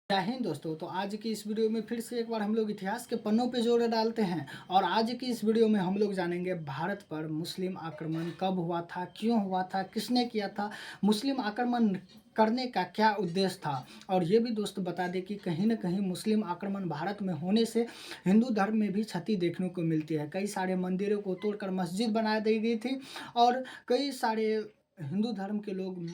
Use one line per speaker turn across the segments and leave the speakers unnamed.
जय हिंद दोस्तों। तो आज की इस वीडियो में फिर से एक बार हम लोग इतिहास के पन्नों पे जोर डालते हैं और आज की इस वीडियो में हम लोग जानेंगे भारत पर मुस्लिम आक्रमण कब हुआ था, क्यों हुआ था, किसने किया था, मुस्लिम आक्रमण करने का क्या उद्देश्य था। और ये भी दोस्त बता दें कि कहीं ना कहीं मुस्लिम आक्रमण भारत में होने से हिंदू धर्म में भी क्षति देखने को मिलती है। कई सारे मंदिरों को तोड़कर मस्जिद बना दी गई थी और कई सारे हिंदू धर्म के लोग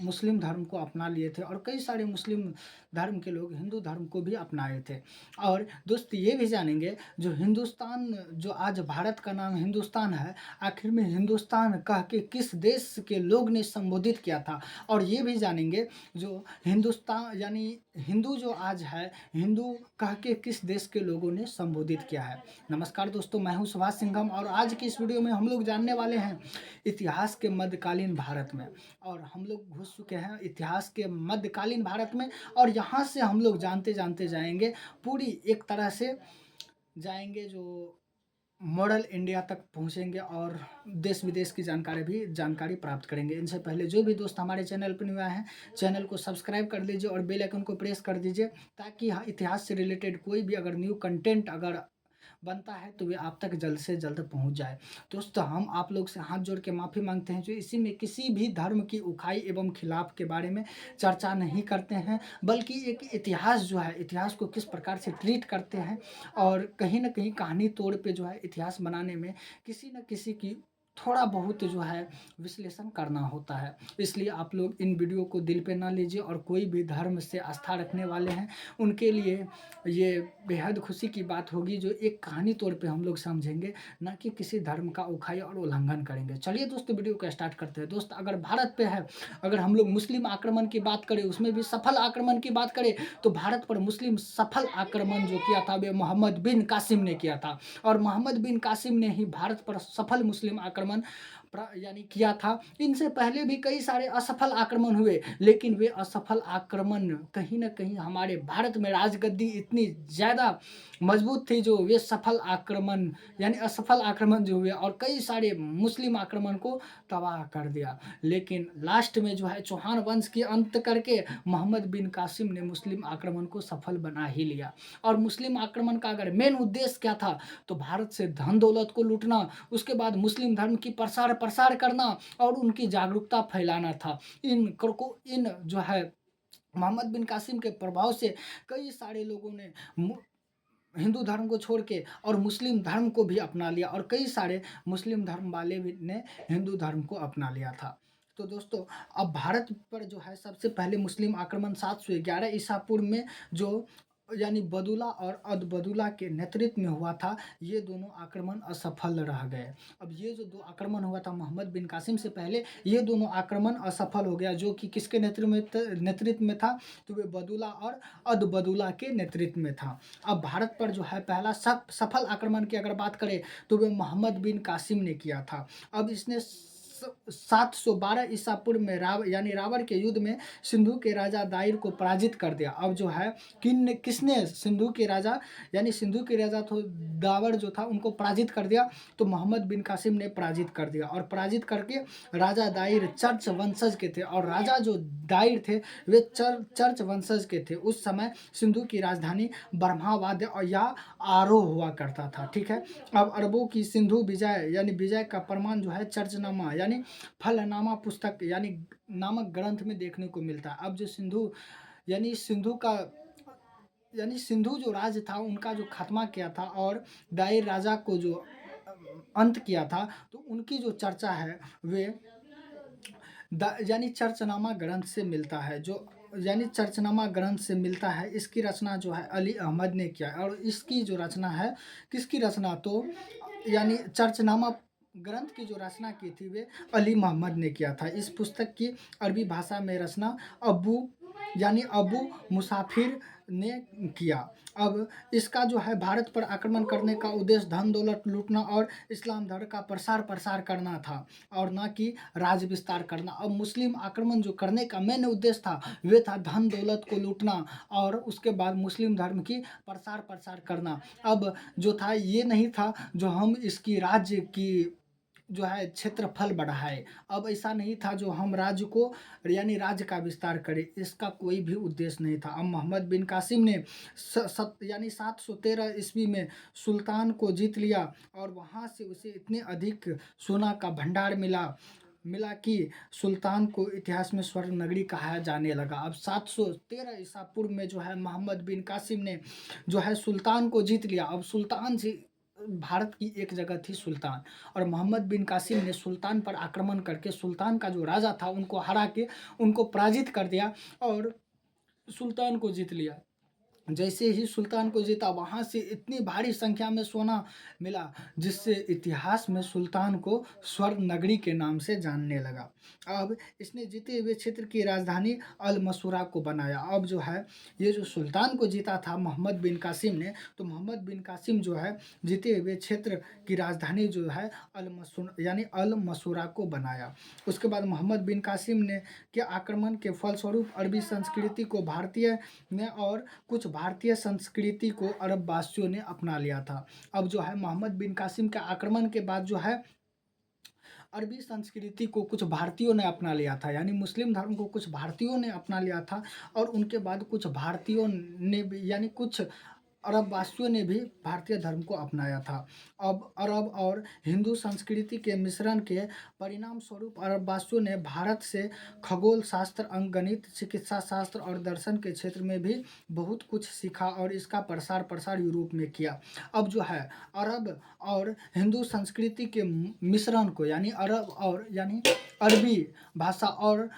मुस्लिम धर्म को अपना लिए थे और कई सारे मुस्लिम धर्म के लोग हिंदू धर्म को भी अपनाए थे। और दोस्त ये भी जानेंगे जो हिंदुस्तान, जो आज भारत का नाम हिंदुस्तान है, आखिर में हिंदुस्तान कह के किस देश के लोग ने संबोधित किया था। और ये भी जानेंगे जो हिंदुस्तान यानी हिंदू जो आज है, हिंदू कह के किस देश के लोगों ने संबोधित किया है। नमस्कार दोस्तों, मैं हूं सुभाष सिंघम और आज की इस वीडियो में हम लोग जानने वाले हैं इतिहास के मध्यकालीन भारत में। और हम लोग घुस चुके हैं इतिहास के मध्यकालीन भारत में और यहाँ से हम लोग जानते जानते जाएंगे, पूरी एक तरह से जाएंगे जो मॉडल इंडिया तक पहुँचेंगे और देश विदेश की जानकारी प्राप्त करेंगे। इनसे पहले जो भी दोस्त हमारे चैनल पर नए आए हैं, चैनल को सब्सक्राइब कर लीजिए और बेल आइकन को प्रेस कर दीजिए ताकि इतिहास से रिलेटेड कोई भी अगर न्यू कंटेंट अगर बनता है तो वे आप तक जल्द से जल्द पहुंच जाए। दोस्तों, हम आप लोग से हाथ जोड़ के माफ़ी मांगते हैं जो इसी में किसी भी धर्म की उखाई एवं खिलाफ के बारे में चर्चा नहीं करते हैं, बल्कि एक इतिहास जो है, इतिहास को किस प्रकार से ट्रीट करते हैं और कहीं ना कहीं कहानी तौर पे जो है इतिहास बनाने में किसी न किसी की थोड़ा बहुत जो है विश्लेषण करना होता है। इसलिए आप लोग इन वीडियो को दिल पे ना लीजिए और कोई भी धर्म से आस्था रखने वाले हैं उनके लिए ये बेहद खुशी की बात होगी जो एक कहानी तौर पे हम लोग समझेंगे, ना कि किसी धर्म का उखाई और उल्लंघन करेंगे। चलिए दोस्तों, वीडियो को स्टार्ट करते हैं। दोस्त, अगर भारत पे है, अगर हम लोग मुस्लिम आक्रमण की बात करें, उसमें भी सफल आक्रमण की बात करें, तो भारत पर मुस्लिम सफल आक्रमण जो किया था वे मोहम्मद बिन कासिम ने किया था। और मोहम्मद बिन कासिम ने ही भारत पर सफल मुस्लिम आक्रमण यानी किया था। इनसे पहले भी कई सारे असफल आक्रमण हुए, लेकिन वे असफल आक्रमण कहीं ना कहीं हमारे भारत में राजगद्दी इतनी ज़्यादा मजबूत थी जो वे सफल आक्रमण यानी असफल आक्रमण जो हुए और कई सारे मुस्लिम आक्रमण को तबाह कर दिया। लेकिन लास्ट में जो है चौहान वंश की अंत करके मोहम्मद बिन कासिम ने मुस्लिम आक्रमण को सफल बना ही लिया। और मुस्लिम आक्रमण का अगर मेन उद्देश्य क्या था तो भारत से धन दौलत को लूटना, उसके बाद मुस्लिम धर्म की प्रसार प्रसार करना और उनकी जागरूकता फैलाना था। इन जो है मोहम्मद बिन कासिम के प्रभाव से कई सारे लोगों ने हिंदू धर्म को छोड़ के और मुस्लिम धर्म को भी अपना लिया और कई सारे मुस्लिम धर्म वाले भी ने हिंदू धर्म को अपना लिया था। तो दोस्तों, अब भारत पर जो है सबसे पहले मुस्लिम आक्रमण 711 ईसा पूर्व में जो यानी बदुला और अदबदुला के नेतृत्व में हुआ था। ये दोनों आक्रमण असफल रह गए। अब ये जो दो आक्रमण हुआ था मोहम्मद बिन कासिम से पहले, ये दोनों आक्रमण असफल हो गया, जो कि किसके नेतृत्व में था, तो वे बदुला और अदबदुला के नेतृत्व में था। अब भारत पर जो है पहला सफल आक्रमण की अगर बात करें तो वे मोहम्मद बिन कासिम ने किया था। अब इसने 712 ईसा पूर्व में रावण के युद्ध में सिंधु के राजा दाहिर को पराजित कर दिया। अब जो है किसने सिंधु के राजा यानी सिंधु के राजा तो दावर जो था उनको पराजित कर दिया, तो मोहम्मद बिन कासिम ने पराजित कर दिया। और पराजित करके राजा दाहिर चर्च वंशज के थे और राजा जो दाहिर थे वे चर्च वंशज के थे। उस समय सिंधु की राजधानी ब्रह्मावाद या आरोह हुआ करता था। ठीक है। अब अरबों की सिंधु विजय यानी विजय का प्रमाण जो है चर्चनामा यानी फलनामा पुस्तक यानी नामक ग्रंथ में देखने को मिलता है। अब जो सिंधु यानी सिंधु जो राज्य था उनका जो खात्मा किया था और दाहिर राजा को जो अंत किया था, तो उनकी जो चर्चा है वे यानी चर्चनामा ग्रंथ से मिलता है। जो यानी चर्चनामा ग्रंथ से मिलता है, इसकी रचना जो है अली अहमद ने किया और इसकी जो रचना है किसकी रचना, तो यानी चर्चनामा ग्रंथ की जो रचना की थी वे अली मोहम्मद ने किया था। इस पुस्तक की अरबी भाषा में रचना अबू मुसाफिर ने किया। अब इसका जो है भारत पर आक्रमण करने का उद्देश्य धन दौलत लूटना और इस्लाम धर्म का प्रसार करना था और ना कि राज विस्तार करना। अब मुस्लिम आक्रमण जो करने का मेन उद्देश्य था वे था धन दौलत को लूटना और उसके बाद मुस्लिम धर्म की प्रसार करना। अब जो था ये नहीं था जो हम इसकी राज्य की जो है क्षेत्रफल बढ़ाए। अब ऐसा नहीं था जो हम राज्य को यानी राज्य का विस्तार करें, इसका कोई भी उद्देश्य नहीं था। अब मोहम्मद बिन कासिम ने यानी 713 ईस्वी में सुल्तान को जीत लिया और वहाँ से उसे इतने अधिक सोना का भंडार मिला मिला कि सुल्तान को इतिहास में स्वर्ण नगरी कहा जाने लगा। अब 713 ईसा पूर्व में जो है मोहम्मद बिन कासिम ने जो है सुल्तान को जीत लिया। अब सुल्तान से भारत की एक जगह थी सुल्तान, और मोहम्मद बिन कासिम ने सुल्तान पर आक्रमण करके सुल्तान का जो राजा था उनको हरा के उनको पराजित कर दिया और सुल्तान को जीत लिया। जैसे ही सुल्तान को जीता वहाँ से इतनी भारी संख्या में सोना मिला जिससे इतिहास में सुल्तान को स्वर्ण नगरी के नाम से जानने लगा। अब इसने जीते हुए क्षेत्र की राजधानी अल मसूरा को बनाया। अब जो है ये जो सुल्तान को जीता था मोहम्मद बिन कासिम ने, तो मोहम्मद बिन कासिम जो है जीते हुए क्षेत्र की राजधानी जो है अल मसूर यानी अल मसूरा को बनाया। उसके बाद मोहम्मद बिन कासिम ने के आक्रमण के फलस्वरूप अरबी संस्कृति को भारतीय ने और कुछ भारतीय संस्कृति को अरब वासियों ने अपना लिया था। अब जो है मोहम्मद बिन कासिम के आक्रमण के बाद जो है अरबी संस्कृति को कुछ भारतीयों ने अपना लिया था, यानी मुस्लिम धर्म को कुछ भारतीयों ने अपना लिया था और उनके बाद कुछ भारतीयों ने भी यानी कुछ अरब वासियों ने भी भारतीय धर्म को अपनाया था। अब अरब और हिंदू संस्कृति के मिश्रण के परिणाम स्वरूप अरब वासियों ने भारत से खगोल शास्त्र, अंकगणित, चिकित्सा शास्त्र और दर्शन के क्षेत्र में भी बहुत कुछ सीखा और इसका प्रसार यूरोप में किया। अब जो है अरब और हिंदू संस्कृति के मिश्रण को यानी अरब और यानी अरबी भाषा और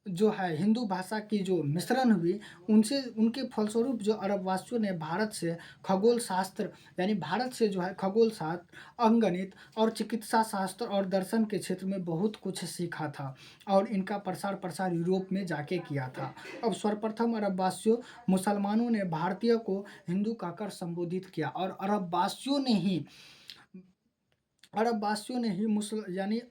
जो है हिंदू भाषा की जो मिश्रण हुई उनसे उनके फलस्वरूप जो अरब वासियों ने भारत से खगोल शास्त्र यानी भारत से जो है खगोल शास्त्र, अंकगणित और चिकित्सा शास्त्र और दर्शन के क्षेत्र में बहुत कुछ सीखा था और इनका प्रसार यूरोप में जाके किया था। अब सर्वप्रथम अरब वासियों मुसलमानों ने भारतीय को हिंदू कहकर संबोधित किया और अरब वासियों ने ही मुसल यानी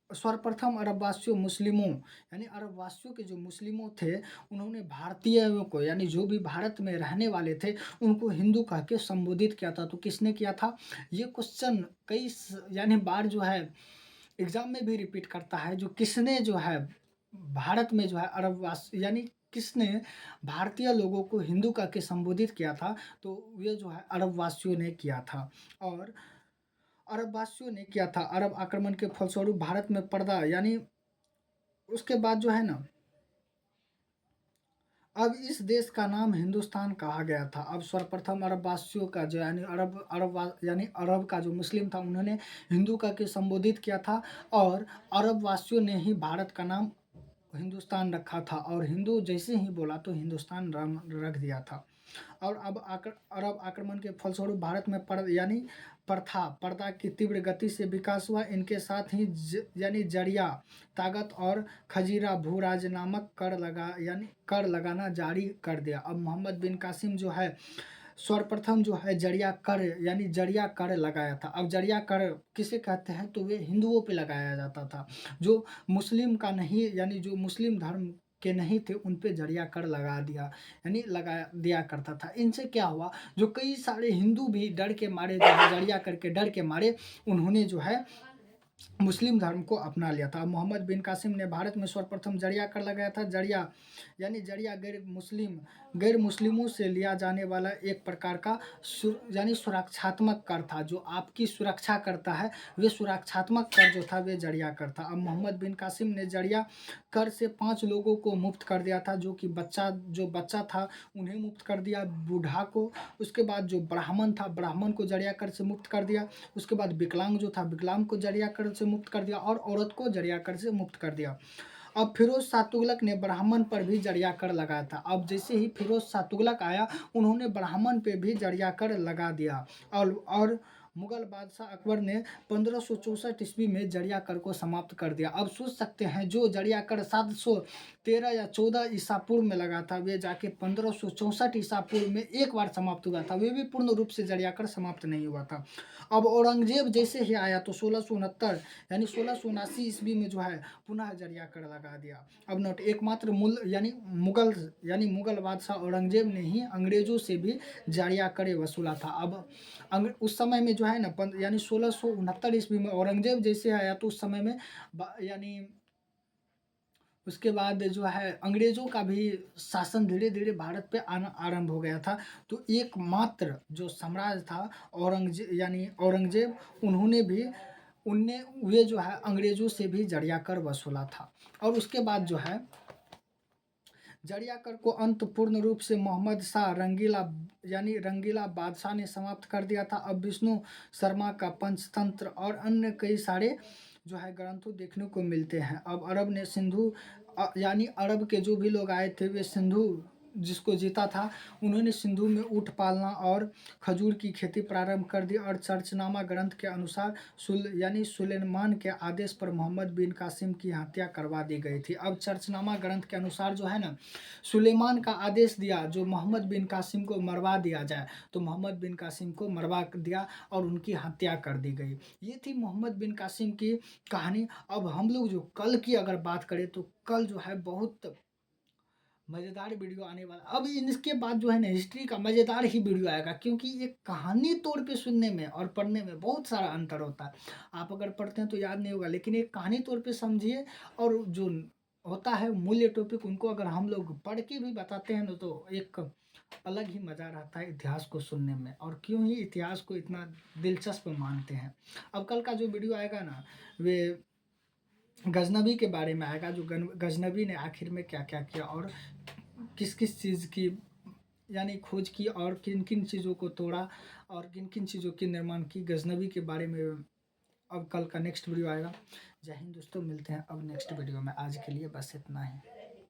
सर्वप्रथम अरब वासियों मुस्लिमों यानी अरब वासियों के जो मुस्लिमों थे उन्होंने भारतीयों को यानी जो भी भारत में रहने वाले थे उनको हिंदू कह के संबोधित किया था। तो किसने किया था? ये क्वेश्चन यानी बार जो है एग्जाम में भी रिपीट करता है, जो किसने जो है भारत में जो है अरब वास यानी किसने भारतीय लोगों को हिंदू कह के संबोधित किया था? तो ये जो है अरब वासियों ने किया था। और अरब वासियों ने किया था। अरब आक्रमण के फलस्वरूप भारत में पर्दा यानी उसके बाद जो है ना अब इस देश का नाम हिंदुस्तान कहा गया था। अब सर्वप्रथम अरब वासियों का जो यानी यानी अरब का जो मुस्लिम था उन्होंने हिंदू का के संबोधित किया था और अरब वासियों ने ही भारत का नाम हिंदुस्तान रखा था और हिंदू जैसे ही बोला तो हिंदुस्तान रख दिया था। और अब अरब आक्रमण के फलस्वरूप भारत में पर्दा की तीव्र गति से विकास हुआ। इनके साथ ही यानी जरिया ताकत और खजीरा भूराज नामक कर लगाना जारी कर दिया। अब मोहम्मद बिन कासिम जो है सर्वप्रथम जो है जरिया कर लगाया था। अब जरिया कर किसे कहते हैं? तो वे हिंदुओं पे लगाया जाता था जो मुस्लिम का नहीं यानी जो मुस्लिम धर्म के नहीं थे उन पे जरिया कर लगा दिया यानी लगा दिया करता था। इनसे क्या हुआ, जो कई सारे हिंदू भी डर के मारे जो है जरिया करके डर के मारे उन्होंने जो है मुस्लिम धर्म को अपना लिया था। मोहम्मद बिन कासिम ने भारत में सर्वप्रथम जरिया कर लगाया था। जरिया गैर मुस्लिमों से लिया जाने वाला एक प्रकार का यानी सुरक्षात्मक कर था, जो आपकी सुरक्षा करता है। वे सुरक्षात्मक कर जो था वे जरिया कर था। अब मोहम्मद बिन कासिम ने जरिया कर से 5 लोगों को मुक्त कर दिया था, जो बच्चा था उन्हें मुक्त कर दिया, बूढ़ा को, उसके बाद जो ब्राह्मण था ब्राह्मण को जरिया कर से मुक्त कर दिया, उसके बाद विकलांग जो था विकलांग को जरिया कर से मुक्त कर दिया और औरत को जरिया कर से मुक्त कर दिया। अब फिरोज शाह तुगलक ने ब्राह्मण पर भी जरिया कर लगाया था। अब जैसे ही फिरोज शाह तुगलक आया उन्होंने ब्राह्मण पे भी जरिया कर लगा दिया और मुगल बादशाह अकबर ने 1564 ईस्वी में जरिया कर को समाप्त कर दिया। अब सोच सकते हैं जो जरिया कर 713 या 14 ईसा पूर्व में लगा था वे जाके 1564 ईसा पूर्व में एक बार समाप्त हुआ था, वे भी पूर्ण रूप से जरिया कर समाप्त नहीं हुआ था। अब औरंगजेब जैसे ही आया तो 1669 यानी 1679 ईस्वी में जो है पुनः जरिया कर लगा दिया। अब नोट एकमात्र मुगल बादशाह औरंगजेब ने ही अंग्रेजों से भी जरिया कर वसूला था। अब उस समय में जो है ना यानी 1669 ईस्वी में औरंगजेब जैसे आया तो उस समय में यानी उसके बाद जो है अंग्रेज़ों का भी शासन धीरे धीरे भारत पे आना आरंभ हो गया था। तो एकमात्र जो साम्राज्य था औरंगजेब, उन्होंने भी उनने वे जो है अंग्रेज़ों से भी जड़िया कर वसूला था। और उसके बाद जो है जड़िया कर को अंत पूर्ण रूप से मोहम्मद शाह रंगीला बादशाह ने समाप्त कर दिया था। अब विष्णु शर्मा का पंचतंत्र और अन्य कई सारे जो है ग्रंथों देखने को मिलते हैं। अब अरब ने सिंधु यानी अरब के जो भी लोग आए थे वे सिंधु जिसको जीता था, उन्होंने सिंधु में ऊँट पालना और खजूर की खेती प्रारंभ कर दी। और चर्चनामा ग्रंथ के अनुसार सुलेमान के आदेश पर मोहम्मद बिन कासिम की हत्या करवा दी गई थी। अब चर्चनामा ग्रंथ के अनुसार जो है ना, सुलेमान का आदेश दिया जो मोहम्मद बिन कासिम को मरवा दिया जाए, तो मोहम्मद बिन कासिम को मरवा दिया और उनकी हत्या कर दी गई। ये थी मोहम्मद बिन कासिम की कहानी। अब हम लोग जो कल की अगर बात करें तो कल जो है बहुत मज़ेदार वीडियो आने वाला। अब इसके बाद जो है ना हिस्ट्री का मज़ेदार ही वीडियो आएगा, क्योंकि एक कहानी तौर पे सुनने में और पढ़ने में बहुत सारा अंतर होता है। आप अगर पढ़ते हैं तो याद नहीं होगा, लेकिन एक कहानी तौर पे समझिए, और जो होता है मूल्य टॉपिक उनको अगर हम लोग पढ़ के भी बताते हैं ना तो एक अलग ही मज़ा रहता है इतिहास को सुनने में। और क्यों ही इतिहास को इतना दिलचस्प मानते हैं। अब कल का जो वीडियो आएगा ना, वे गजनबी के बारे में आएगा, जो गजनबी ने आखिर में क्या क्या किया और किस किस चीज़ की यानी खोज की और किन किन चीज़ों को तोड़ा और किन किन चीज़ों की निर्माण की, गजनबी के बारे में अब कल का नेक्स्ट वीडियो आएगा। जय हिंद दोस्तों, मिलते हैं अब नेक्स्ट वीडियो में। आज के लिए बस इतना ही।